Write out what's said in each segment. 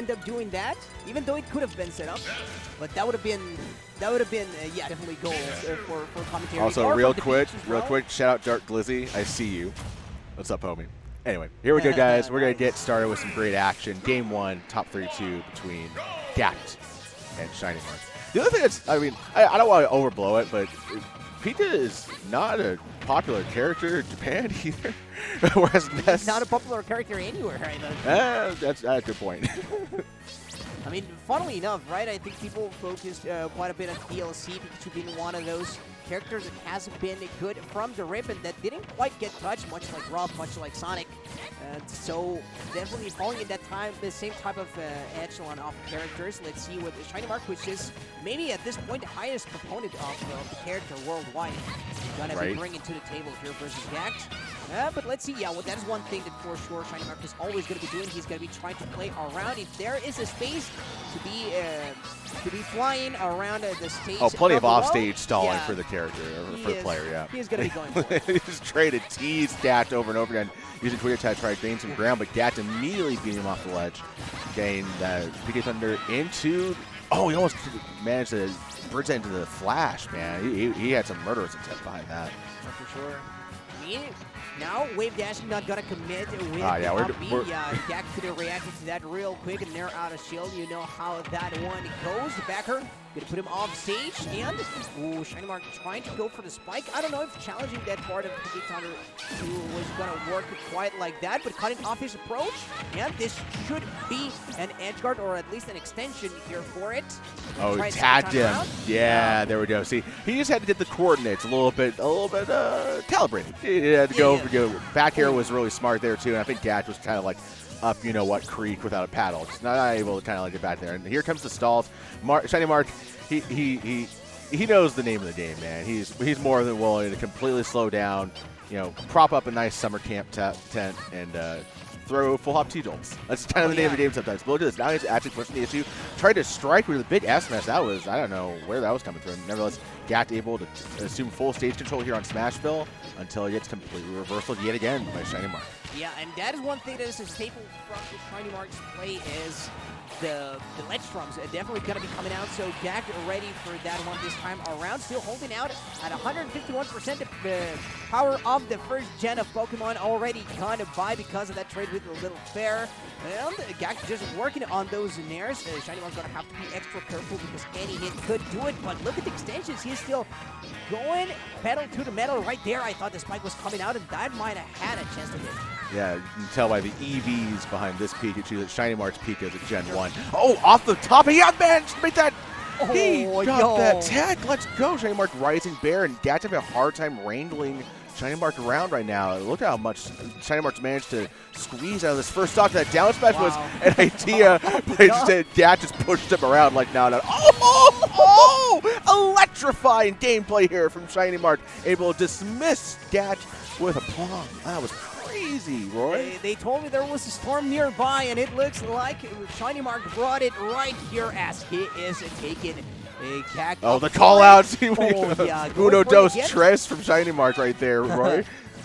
end up doing that, even though it could have been set up. But that would have been yeah, definitely goals for commentary. Also, or real from the quick, beach as well. shout out Dark Glizzy. I see you. What's up, homie? Anyway, here we go, guys. We're going to get started with some great action. Game 1, top 32 between Gackt and ShinyMark. The other thing that's, I mean, I don't want to overblow it, but Pika is not a popular character in Japan either. Whereas Ness... He's not a popular character anywhere, right? That's a good point. I mean, funnily enough, right, I think people focused quite a bit on DLC, Pikachu being one of those characters that hasn't been good from the rip and that didn't quite get touched, much like Rob, much like Sonic. So definitely falling in that time, the same type of echelon of characters. Let's see what the ShinyMark, which is maybe at this point the highest proponent of the character worldwide, gonna be bringing to the table here versus Gackt. But let's see, yeah, well, that is one thing that for sure ShinyMark is always going to be doing. He's going to be trying to play around. If there is a space to be flying around the stage. Oh, plenty of offstage stalling for the character, for the player, yeah. He is going to be going for it. He just traded tease Gackt over and over again, using Twitter to try to gain some ground, but Gackt immediately beat him off the ledge. Gained PK Thunder into... Oh, he almost managed to bridge that into the flash, man. He had some murderous intent behind that. Oh, for sure. Now, wave dashing not gonna commit with Gackt could have reacted to that real quick, and they're out of shield. You know how that one goes. The backer gonna put him off stage, and ShinyMark trying to go for the spike. I don't know if challenging that part of PK Thunder was gonna work quite like that, but cutting off his approach, and this should be an edge guard or at least an extension here for it. Oh, he tagged him. Yeah, there we go. See, he just had to get the coordinates a little bit calibrated. He had to go. Back air was really smart there too, and I think Gackt was kind of like up, you know what, creek without a paddle. Just not able to kind of like get back there. And here comes the stalls. ShinyMark, he knows the name of the game, man. He's more than willing to completely slow down, you know, prop up a nice summer camp tent and throw full hop T-jolts. That's kind of the name of the game sometimes. But look at this. Now he's actually pushing the issue. Tried to strike with a big S-Mess. That was, I don't know where that was coming from. Nevertheless, Gackt able to assume full stage control here on Smashville until he gets completely reversal yet again by ShinyMark. Yeah, and that is one thing that is a staple from the ShinyMark's play is the ledge drums are definitely going to be coming out, so Gackt ready for that one this time around. Still holding out at 151%. The power of the first gen of Pokemon already gone by because of that trade with the Little Fair. And Gackt just working on those nairs. ShinyMark's going to have to be extra careful because any hit could do it, but look at the extensions. He's still going pedal to the metal right there. I thought the spike was coming out, and that might have had a chance to hit. Yeah, you can tell by the EVs behind this Pikachu that ShinyMark's Pika is a Gen 1. Oh, off the top, he managed to make that. He got that tag. Let's go. ShinyMark rising bear, and Gackt having a hard time wrangling ShinyMark around right now. Look how much ShinyMark's managed to squeeze out of this first stock. That down smash was an idea, but Gackt just pushed him around like no. Electrifying gameplay here from ShinyMark, able to dismiss Gackt with a palm. That was crazy, Roy. They told me there was a storm nearby, and it looks like ShinyMark brought it right here as he is taking a Gackt. Oh, the call outs. Yeah, Uno dos tres from ShinyMark right there, Roy.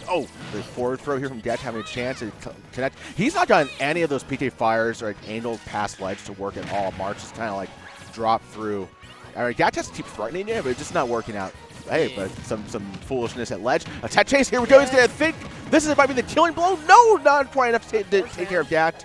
Oh, the forward throw here from Gackt having a chance to connect. He's not gotten any of those PK fires or like angled past ledge to work at all. March just kind of like dropped through. All right, Gackt has to keep threatening it, but it's just not working out. Hey, but some foolishness at ledge. Attack chase, here we go. He's going to think this might be the killing blow. No, not quite enough to take care of Gackt.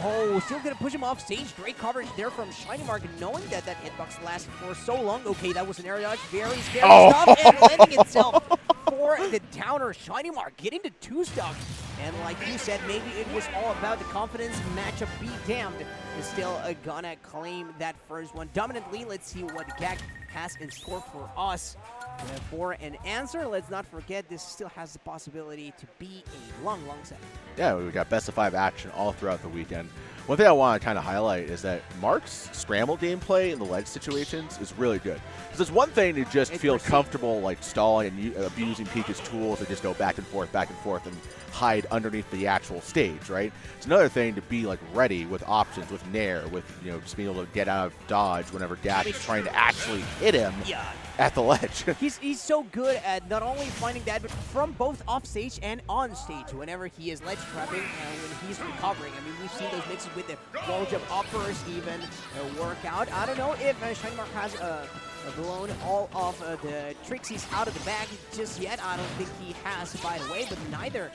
Oh, still going to push him off stage. Great coverage there from ShinyMark, knowing that hitbox lasted for so long. Okay, that was an air dodge. Very scary stuff, and landing itself for the downer. ShinyMark getting the 2-stock. And like you said, maybe it was all about the confidence matchup. Be damned is still gonna claim that first one. Dominantly, let's see what Gackt has in store for us. For an answer, let's not forget this still has the possibility to be a long set. Yeah, we got best of 5 action all throughout the weekend. One thing I want to kind of highlight is that Mark's scramble gameplay in the ledge situations is really good. Because it's one thing to just feel comfortable like stalling and abusing Pika's tools and just go back and forth, and hide underneath the actual stage, right? It's another thing to be like ready with options, with Nair, with just being able to get out of dodge whenever Gackt is trying to actually hit him. Yeah. at the ledge. He's so good at not only finding that, but from both off stage and on stage. Whenever he is ledge trapping and when he's recovering, I mean, we've seen those mixes with the wall jump uppers even work out. I don't know if ShinyMark has blown all of the tricksies out of the bag just yet. I don't think he has, by the way, but neither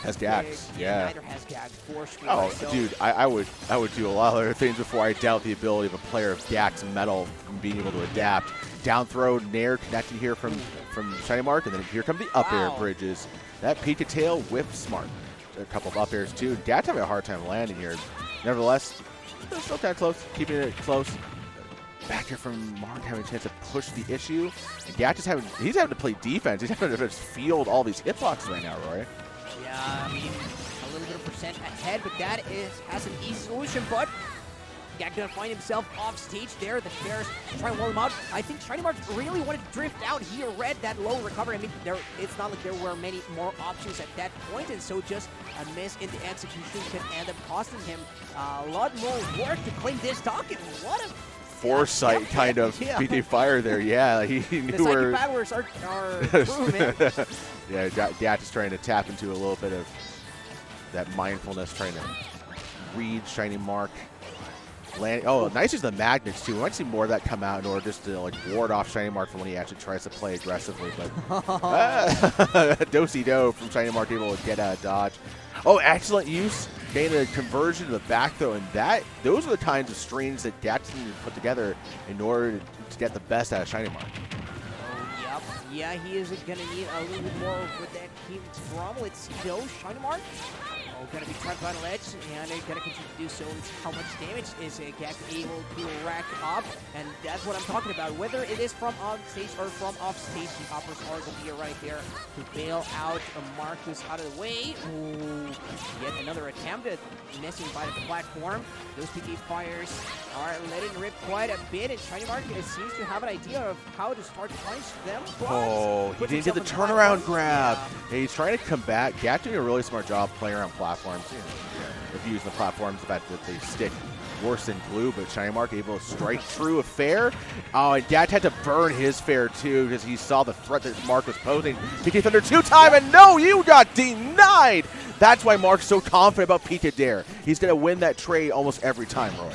has Gackt. Yeah, neither has Gackt for sure. Oh, so dude, I would do a lot of other things before I doubt the ability of a player of Gackt's metal from being able to adapt. Down throw, nair connected here from ShinyMark, and then here come the up air bridges. That Pika tail whip smart. A couple of up airs too. Gackt having a hard time landing here. Nevertheless, they're still kind of close, keeping it close. Back here from Mark having a chance to push the issue. And Gackt is he's having to play defense. He's having to just field all these hitboxes right now, Roy. Yeah, I mean, a little bit of percent ahead, but that has an easy solution. But Gackt gonna find himself off stage there. The Bears try and wall him out. I think ShinyMark really wanted to drift out. He read that low recovery. I mean, it's not like there were many more options at that point, and so just a miss in the execution could end up costing him a lot more work to claim this stock. And what a foresight kind of BT fire there. Yeah, he knew the where powers are proven. Yeah, Gackt is trying to tap into a little bit of that mindfulness, trying to read ShinyMark. Oh, nice is the magnets too. We might see more of that come out in order just to like ward off ShinyMark from when he actually tries to play aggressively. But do-si-do from ShinyMark, able to get out of dodge. Oh, excellent use. Getting a conversion to the back throw, and those are the kinds of strings that Gackt needs to put together in order to get the best out of ShinyMark. Oh, yep. Yeah, he is going to need a little bit more with that team from. Let's see though, ShinyMark. Oh, going to be trapped on the ledge, and they're going to continue to do so. How much damage is Gackt able to rack up? And that's what I'm talking about. Whether it is from on stage or from off stage, the hoppers are going to be right there to bail out Marcus out of the way. Ooh, yet another attempt at messing by the platform. Those PK fires are letting rip quite a bit, and ShinyMark seems to have an idea of how to start to punish them. Oh, he didn't get the turnaround grab. Yeah, he's trying to combat. Gackt doing a really smart job playing around platforms. If you use the platforms, the fact that they stick worse than glue, but ShinyMark able to strike true of fair. Oh, and Gackt had to burn his fair too because he saw the threat that Mark was posing. PK Thunder 2-time, and no, you got denied. That's why Mark's so confident about Pika Dare. He's going to win that trade almost every time, Roy.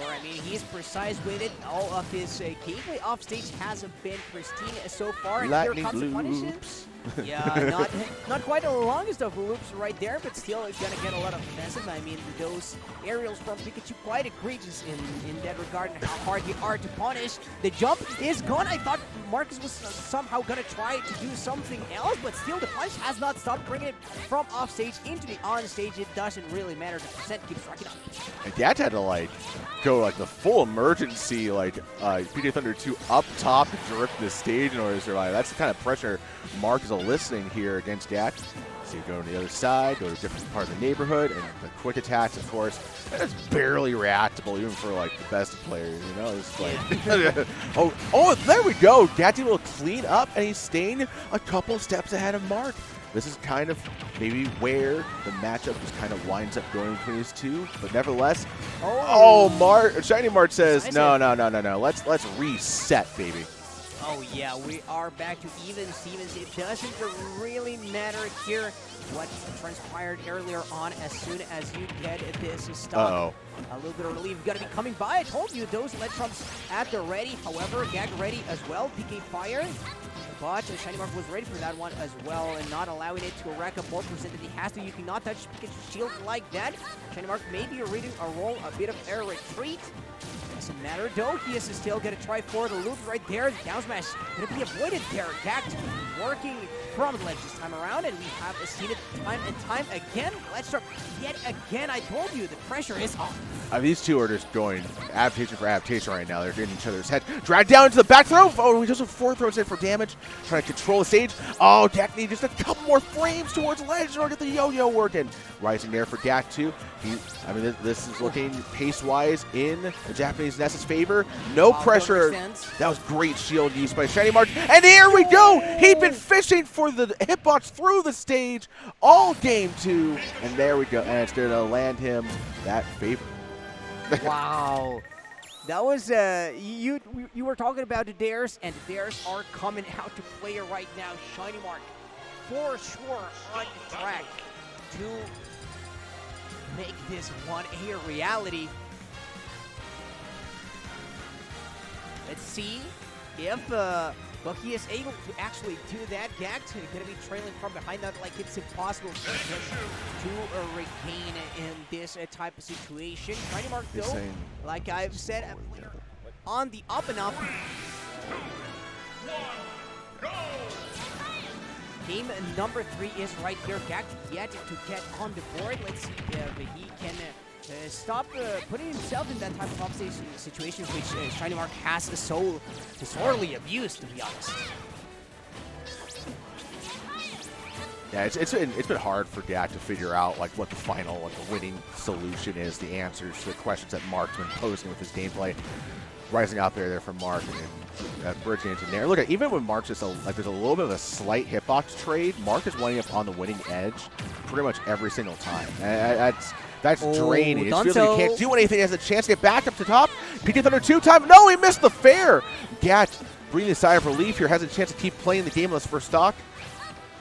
I mean, he's precise with it. All of his gameplay off stage hasn't been pristine so far. And here comes the punishes. Yeah, not quite the longest of loops right there, but still gonna get a lot of offensive. I mean, those aerials from Pikachu quite egregious in that regard and how hard they are to punish. The jump is gone. I thought Marcus was somehow gonna try to do something else, but still the punch has not stopped, bringing it from off stage into the on stage. It doesn't really matter. The percent keeps racking up. And Gackt had to like go like the full emergency, like PK Thunder 2 up top to direct the stage in order to survive. That's the kind of pressure Mark is listening here against Gackt. So you go to the other side, go to a different part of the neighborhood, and the quick attacks, of course, that's barely reactable even for like the best players, you know? It's like, oh, there we go. Gackt able to clean up, and he's staying a couple steps ahead of Mark. This is kind of maybe where the matchup just kind of winds up going between these two, but nevertheless, ShinyMark says, no, let's reset, baby. Oh yeah, we are back to even Stevens. It doesn't really matter here what transpired earlier on. As soon as you get this stock, a little bit of relief gonna be coming by. I told you those lead trumps at the ready. However, Gackt ready as well. PK fire. But ShinyMark was ready for that one as well, and not allowing it to rack up more percent that he has to. You cannot touch Pikachu's shield like that. ShinyMark may be reading a roll, a bit of air retreat. Doesn't matter though. He is still gonna try for the loop right there. The down smash gonna be avoided there. Gackt working from the ledge this time around, and we have seen it time and time again. Ledge drop yet again. I told you the pressure is on. These two are just going adaptation for adaptation right now. They're getting each other's head. Dragged down into the back throw. Oh, he does a forward throw in for damage. Trying to control the stage. Oh, Gackt needs just a couple more frames towards the ledge in order to get the yo-yo working. Rising there for Gackt too. I mean, this is looking pace-wise in the Japanese Ness's favor. No pressure. That was great shield use by ShinyMark. And here we go. He'd been fishing for the hitbox through the stage all game two. And there we go. And it's going to land him that favor. Wow. That was you were talking about the dares, and the dares are coming out to play right now. ShinyMark for sure on track to make this one a reality. Let's see if Bucky is able to actually do that. Gackt going to be trailing from behind that like it's impossible for him to regain in this type of situation. ShinyMark, though, like I've said, a player on the up and up. Game number 3 is right here. Gackt yet to get on the board. Let's see if he can stop putting himself in that type of opposite situations, which ShinyMark has so sorely abused, to be honest. Yeah, it's been hard for Gackt to figure out like what the final, like the winning solution is, the answers to the questions that Mark's been posing with his gameplay. Rising out there from Mark and bridging into Nair. Look at even when Mark's just like there's a little bit of a slight hitbox trade, Mark is winding up on the winning edge pretty much every single time. That's draining. It feels like he can't do anything. He has a chance to get back up to top. PK Thunder 2-time. No, he missed the fair. Gackt breathing a sigh of relief here. Has a chance to keep playing the game on this first stock.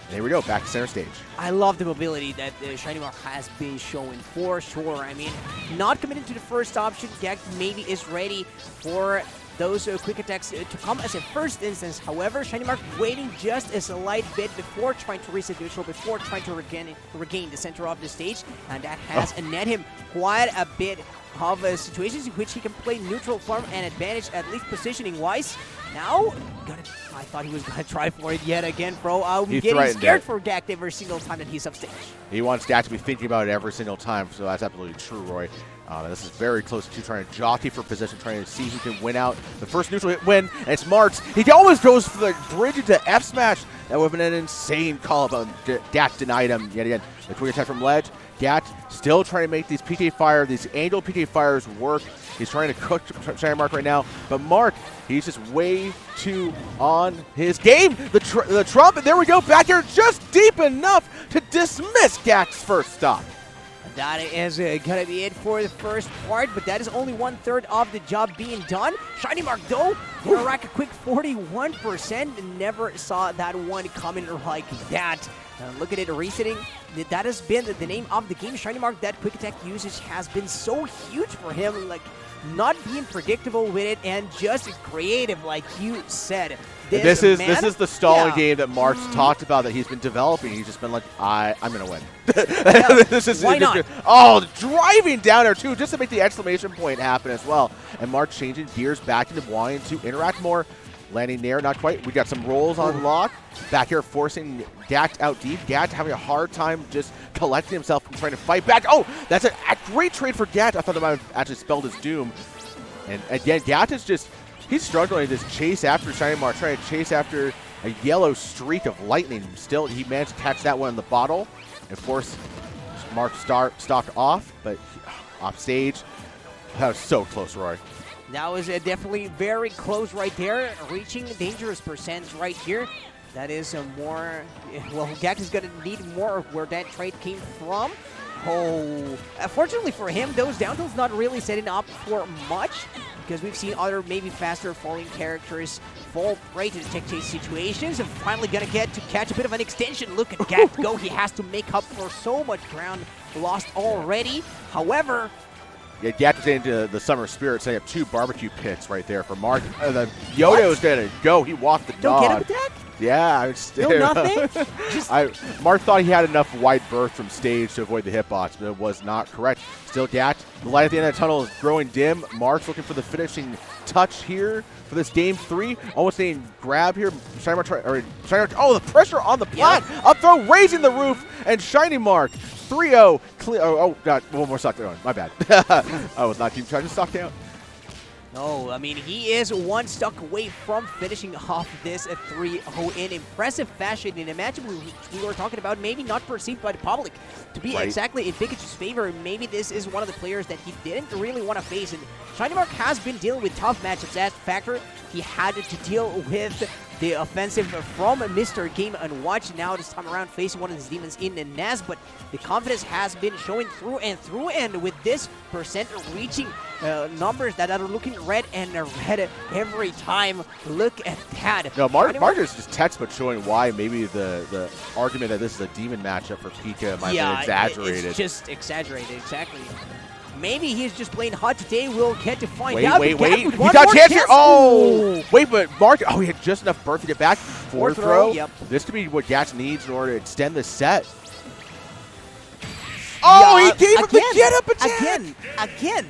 There we go, back to center stage. I love the mobility that ShinyMark has been showing for sure. I mean, not committing to the first option. Gackt maybe is ready for those quick attacks to come as a first instance. However, ShinyMark waiting just a slight bit before trying to reset neutral, before trying to regain the center of the stage, and that has net him quite a bit of situations in which he can play neutral farm and advantage, at least positioning-wise. Now, I thought he was going to try for it yet again, bro. I'm getting scared for Gackt every single time that he's upstage. He wants Gackt to be thinking about it every single time, so that's absolutely true, Roy. This is very close to trying to jockey for position, trying to see who can win out. The first neutral hit win, and it's Marks. He always goes for the bridge into F smash. That would have been an insane call, but Gackt denied him yet again. The quick attack from ledge. Gackt still trying to make these PK Fire, these angle PK Fires work. He's trying to cook ShinyMark right now, but Mark, he's just way too on his game. The trump, and there we go, back here just deep enough to dismiss Gackt's first stop. That is going to be it for the first part, but that is only 1/3 of the job being done. ShinyMark, though, going to rack a quick 41%. Never saw that one coming like that. Look at it resetting. That has been the name of the game. ShinyMark, that quick attack usage has been so huge for him, like not being predictable with it and just creative, like you said. This is the stalling game that Mark's talked about that he's been developing. He's just been like, I'm going to win. Why not? Oh, driving down there, too, just to make the exclamation point happen as well. And Mark changing gears back into wanting to interact more. Landing there, not quite. We got some rolls on lock. Back here forcing Gackt out deep. Gackt having a hard time just collecting himself and trying to fight back. Oh, that's a great trade for Gackt. I thought that might have actually spelled his doom. And again, Gackt is just, he's struggling to just chase after ShinyMark, trying to chase after a yellow streak of lightning. Still, he managed to catch that one in the bottle. And force Mark stocked off, but off stage. That was so close, Roy. That was definitely very close right there, reaching dangerous percents right here. That is more, well, Gackt is going to need more of where that trade came from. Oh, fortunately for him, those down tilts not really setting up for much, because we've seen other maybe faster falling characters fall prey to the tech chase situations, and finally going to get to catch a bit of an extension. Look at Gackt go. He has to make up for so much ground lost already. However, yeah, Gackt is into the Summer Spirit, setting up 2 barbecue pits right there for Mark. The Yoda is going to go. He walked the dog. Don't get him attack? Yeah. I was no, nothing? Mark thought he had enough wide berth from stage to avoid the hitbox, but it was not correct. Still Gackt. The light at the end of the tunnel is growing dim. Mark's looking for the finishing touch here for this game 3. Almost saying grab here. ShinyMark, oh, the pressure on the plat. Yep. Up throw, raising the roof, and ShinyMark 3-0. Oh, God, one more stock down. My bad. I was not keeping trying to stock down. No, I mean, he is one stock away from finishing off this 3-0 in impressive fashion in a matchup we were talking about, maybe not perceived by the public to be exactly in Pikachu's favor. Maybe this is one of the players that he didn't really want to face, and ShinyMark has been dealing with tough matchups. That factor, he had to deal with the offensive from Mr. Game & Watch. Now this time around facing one of his demons in the Ness, but the confidence has been showing through, and with this percent reaching numbers that are looking red and red every time. Look at that. No, Mark is just textbook showing why maybe the argument that this is a demon matchup for Pika might be exaggerated. It's just exaggerated, exactly. Maybe he's just playing hot today. We'll get to find out. Wait. He got a chance here. Oh! Wait, but Mark, he had just enough birth to get back. Fourth throw. Yep. This could be what Gackt needs in order to extend the set. Oh, he gave him the get-up attack! Again.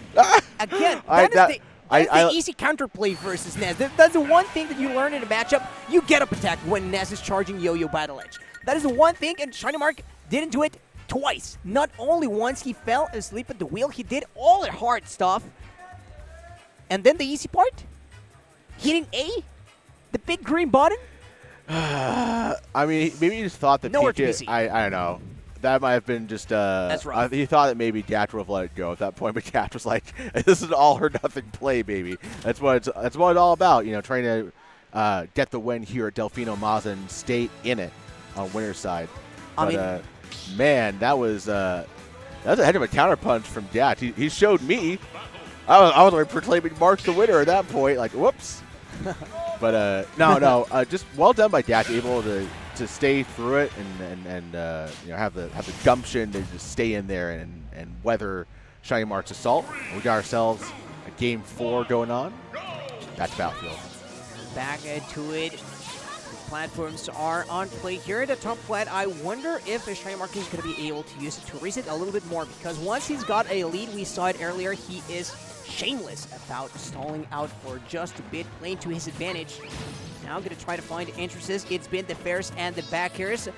That is the easy counterplay versus Ness. That's the one thing that you learn in a matchup. You get-up attack when Ness is charging Yo-Yo Battle Edge. That is the one thing, and ShinyMark didn't do it twice. Not only once he fell asleep at the wheel, he did all the hard stuff. And then the easy part? Hitting A? The big green button? I mean, maybe he just thought that Pika, I don't know. That might have been just, that's rough. He thought that maybe Gackt would have let it go at that point, but Gackt was like, this is an all or nothing play, baby. That's what it's all about, you know, trying to get the win here at Delfino Maza and stay in it on winner's side. But, man, that was a heck of a counterpunch from Gackt. He showed me. I was like proclaiming Mark's the winner at that point, like, whoops. But, no, just well done by Gackt, able to stay through it and you know, have the gumption to just stay in there and weather ShinyMark's assault. And we got ourselves a game 4 going on. Back to Battlefield. Back to it. Platforms are on play here at the top flat. I wonder if ShinyMark is going to be able to use it to reset a little bit more, because once he's got a lead, we saw it earlier, he is shameless about stalling out for just a bit, playing to his advantage. Now going to try to find entrances. It's been the Ferris and the back airs. And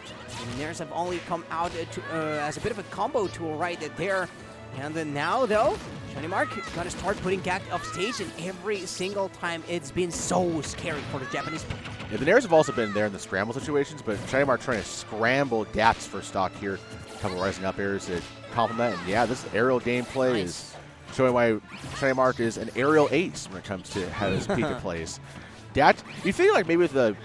theirs have only come out as a bit of a combo tool right there. And then now, though, ShinyMark going to start putting Gackt off stage, and every single time it's been so scary for the Japanese player. Yeah, the Nairs have also been there in the scramble situations, but ShinyMark trying to scramble Gackt's for stock here. A couple rising up airs to complement. And yeah, this aerial gameplay is showing why ShinyMark is an aerial ace when it comes to how his Pika plays. Gackt, you think like maybe with the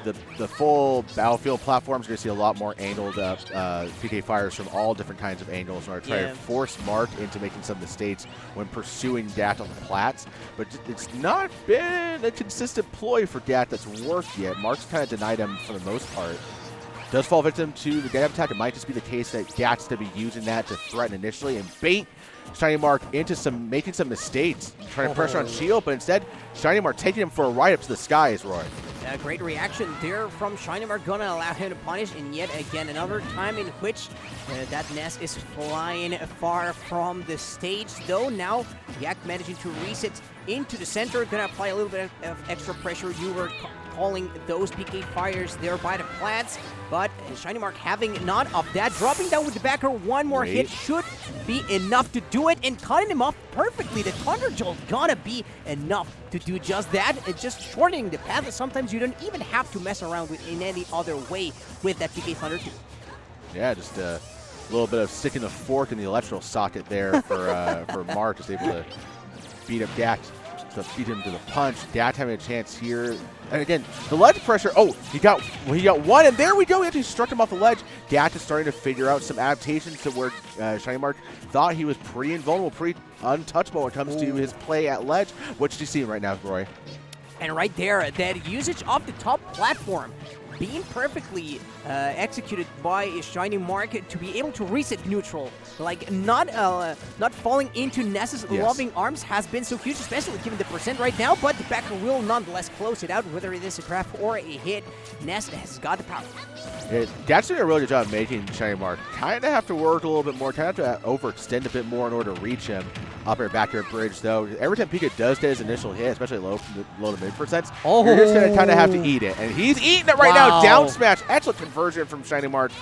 full Battlefield platforms, you're going to see a lot more angled up PK fires from all different kinds of angles in order to try to force Mark into making some mistakes when pursuing Gackt on the plats. But it's not been a consistent ploy for Gackt that's worked yet. Mark's kind of denied him for the most part. Does fall victim to the get-up attack. It might just be the case that Gackt's to be using that to threaten initially and bait ShinyMark into making some mistakes, trying to pressure on Shield, but instead ShinyMark taking him for a ride up to the skies, Roy. A great reaction there from ShinyMark, going to allow him to punish, and yet again another time in which that Ness is flying far from the stage, though now Gackt managing to reset into the center, going to apply a little bit of extra pressure. You were calling those PK fires there by the plants, but ShinyMark having none of that, dropping down with the backer. One more hit should be enough to do it, and cutting him off perfectly. The Thunder Jolt gonna be enough to do just that. It's just shortening the path that sometimes you don't even have to mess around with in any other way with that PK Thunder 2. Yeah, just a little bit of sticking the fork in the electrical socket there for Mark, just able to beat up Gackt, to beat him to the punch. Gackt having a chance here. And again, the ledge pressure. Oh, he got one, and there we go. He actually struck him off the ledge. Gackt is starting to figure out some adaptations to where ShinyMark thought he was pretty invulnerable, pretty untouchable when it comes to his play at ledge. What you see right now, Roy? And right there, that usage of the top platform being perfectly executed by ShinyMark to be able to reset neutral, like not falling into Ness's loving arms has been so huge, especially given the percent right now, but the backer will nonetheless close it out, whether it is a grab or a hit. Ness has got the power. Yeah, Gack's doing a really good job making ShinyMark kind of have to work a little bit more, kind of have to overextend a bit more in order to reach him up air back air bridge, though. Every time Pika does get his initial hit, especially low to mid percents, you're just going to kind of have to eat it. And he's eating it right now. Down smash. Excellent conversion from ShinyMark.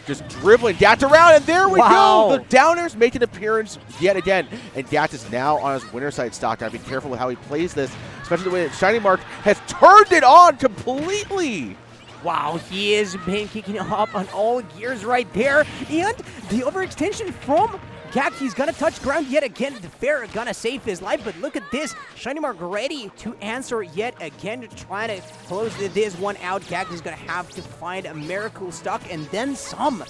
Just dribbling Gackt around, and there we go. The downers make an appearance yet again. And Gackt is now on his winner side stock. Gotta be careful with how he plays this, especially the way that ShinyMark has turned it on completely. Wow, he is been kicking up on all gears right there. And the overextension from Gackt, he's gonna touch ground yet again. The fair gonna save his life, but look at this. ShinyMark ready to answer yet again, trying to close this one out. Gackt is gonna have to find a miracle stock and then some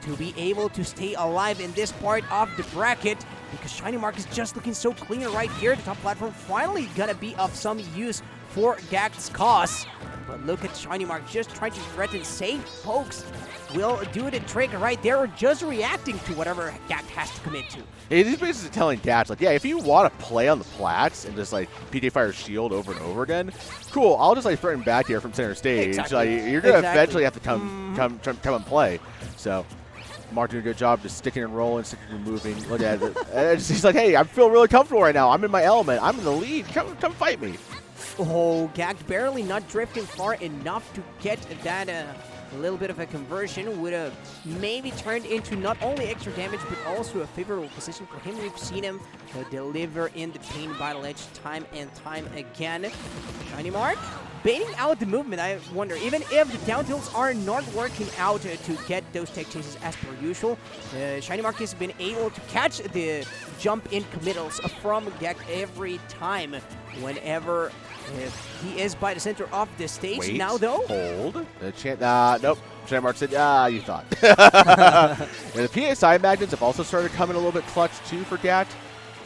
to be able to stay alive in this part of the bracket, because ShinyMark is just looking so clean right here. The top platform finally gonna be of some use for Gackt's cause. But look at ShinyMark just trying to threaten safe folks. Will do the trick right there, or just reacting to whatever Gackt has to commit to. He's basically telling Gackt, like, yeah, if you want to play on the plats and just, like, PJ Fire shield over and over again, cool, I'll just, like, threaten back here from center stage. Exactly. Like, you're going to eventually have to come and play. So, Mark doing a good job just sticking and rolling, sticking and moving. Look at it. He's like, hey, I feel really comfortable right now. I'm in my element. I'm in the lead. Come fight me. Oh, Gackt barely not drifting far enough to get that a little bit of a conversion. Would have maybe turned into not only extra damage, but also a favorable position for him. We've seen him deliver in the pain battle edge time and time again. ShinyMark baiting out the movement. I wonder, even if the down tilts are not working out to get those tech chases as per usual, ShinyMark has been able to catch the jump in committals from Gackt every time whenever he is by the center of the stage. Wait, now though, hold. Nope. ShinyMark said, you thought. And the PSI magnets have also started coming a little bit clutch too for Gackt,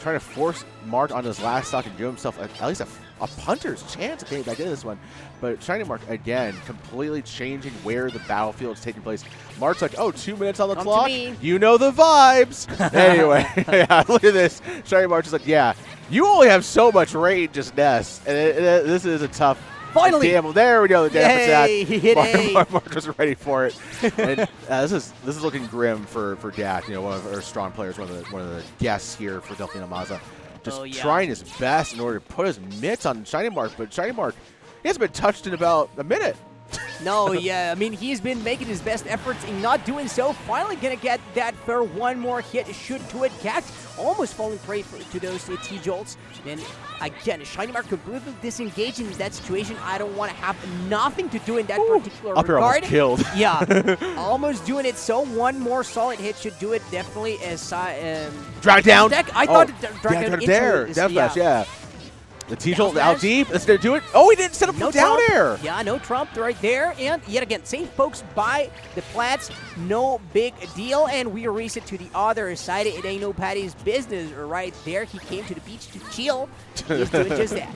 trying to force Mark on his last stock and give himself at least a punter's chance of getting back into this one. But ShinyMark, again, completely changing where the battlefield is taking place. Mark's like, oh, 2 minutes on the clock? You know the vibes. Anyway, yeah, look at this. ShinyMark is like, yeah, you only have so much range as Ness. And this is a tough... Finally! Damn, there we go. The damage attack. He hit Mark was ready for it. And this is looking grim for Gackt, you know, one of our strong players, one of the guests here for Delfino Maza. Just trying his best in order to put his mitts on ShinyMark, but ShinyMark, he hasn't been touched in about a minute. No, yeah, I mean, he's been making his best efforts in not doing so. Finally gonna get that fair one more hit, shoot to it. Gackt almost falling prey to those T-jolts. And again, ShinyMark completely disengaged in that situation. I don't want to have nothing to do in that particular Up here regard. almost killed. Yeah, almost doing it. So one more solid hit should do it. Definitely as drag down. I thought drag down there. Death yeah. The T-jolt out deep. That's going to do it. Oh, he didn't set up no down air. Yeah, no trump right there. And yet again, safe folks by the plats. No big deal. And we reset to the other side. It ain't nobody's business right there. He came to the beach to chill. He's doing just that.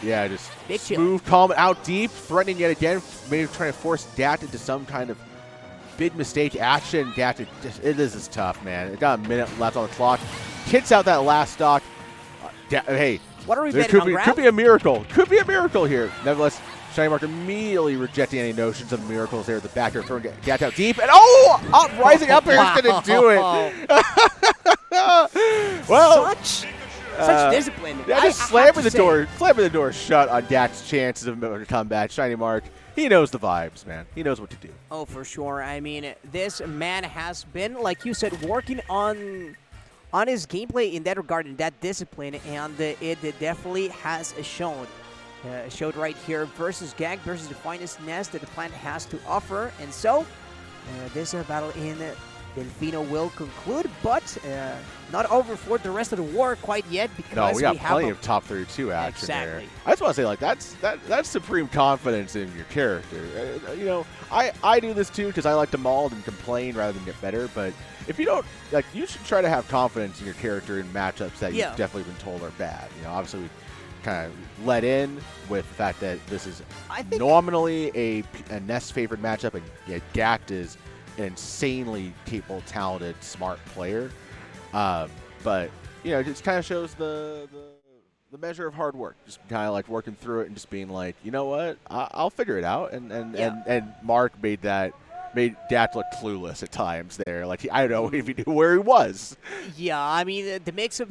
Yeah, just big smooth, calm, out deep, threatening yet again. Maybe trying to force Gackt into some kind of big mistake action. Gackt, this is tough, man. It got a minute left on the clock. Hits out that last stock. Hey. What are we betting on, could be a miracle. Could be a miracle here. Nevertheless, ShinyMark immediately rejecting any notions of miracles there at the back here, throwing Gackt out deep. And rising up here is going to do it. Well, such discipline. Yeah, just slamming the door shut on Gackt's chances of a comeback. ShinyMark, he knows the vibes, man. He knows what to do. Oh, for sure. I mean, this man has been, like you said, working on his gameplay in that regard, in that discipline, and it definitely has shown. Showed right here versus Gackt, versus the finest Ness that the plant has to offer. And so, this battle in Delfino will conclude, but not over for the rest of the war quite yet, because no, we got plenty of top 32 action there. I just want to say, like, that's supreme confidence in your character. You know, I do this too because I like to maul and complain rather than get better, but if you don't, like, you should try to have confidence in your character in matchups that you've definitely been told are bad. You know, obviously we kind of let in with the fact that this is nominally a Ness favorite matchup, and Gackt is an insanely capable, talented, smart player. But you know, it just kind of shows the measure of hard work. Just kind of like working through it and just being like, you know what, I'll figure it out. And Mark made Gackt look clueless at times there. Like I don't know if he knew where he was. Yeah, I mean the mix-ups